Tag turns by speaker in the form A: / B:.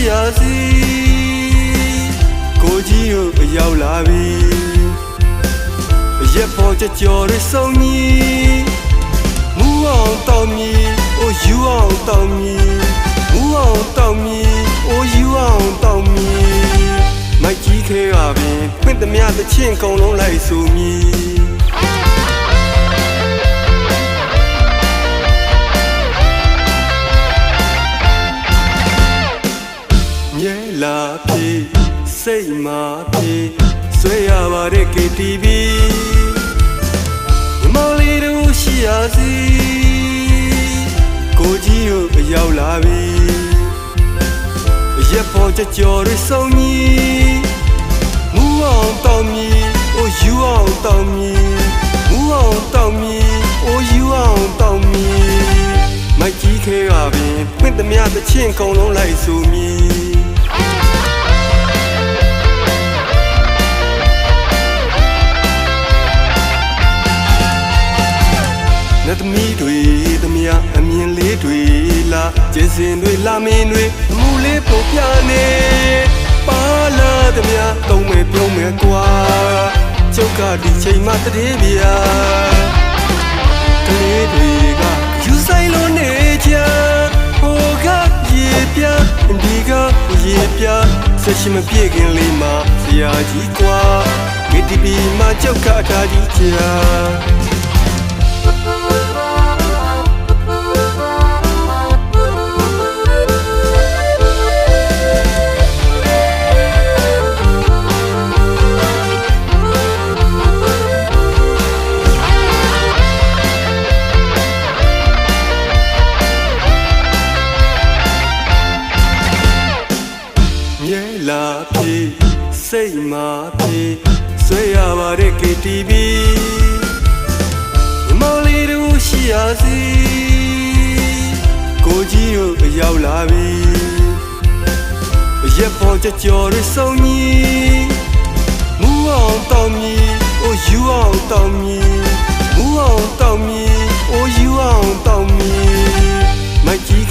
A: ရစီကိုကြီးတို့ရောက်လာပြီရက်ပေါ်ကြော်ရဆုံးကြီးမူအောင်တောင်းမီအိုယူအောင်တောင်းမီမူအောင်တောင်းမီအိုယူအောင်တောင်းမီမိုက်ကြီးခဲကပင်ဖွင့်သမျှသချင်းကုံလုံးလိုက်ဆိုမီမြဲလာပြီစိတ်မာပြီဆွဲရပါတဲ့ KTV မောင်လေးတို့ရှိရစီကိုကြီးတို့ရောက်လာပြီရက်ပေါ်ကြော်ရဆုံးကြီးမူအောင်တောင်းမီအိုယူအောင်တောင်းမီမူအောင်တောင်းမီအိုယူအောင်တောင်းမီမိုက်ကြီးခဲကပင်ဖွင့်သမျှသချင်းကုံလုံးလိုက်ဆိုမီနတ်သမီးတွေသမျှအမြင်လေးတွေလာကျေစင်တွေလာမင်းတွေအမှုလေးပုံပြနေပါလာသမျှသုံးမယ်ပြုံးမယ်ကွာကျုပ်ကဒီချိန်မှတည်းဗျာကလေးတွေကယူဆိုင်လို့နေကြဟိုကရေပြဒီကရေပြဆက်ရှိမပြေခင်လေးမှာဆရာကြီးကွာ KTV မှာကျုပ်ကထားကြီးချာလာပြီစိတ်မာပြီဆွဲရပါတဲ့ KTV မောင်လေးတို့ရှိရစီကိုကြီးတို့ရောက်လာပြီရက်ပေါ်ကြော်ရဆုံးကြီးမူအောင်တောင်းမီအိုယူအောင်တောင်းမီမူအောင်တောင်းမီအိုယူအောင်တောင်းမီမိုက်ကြီး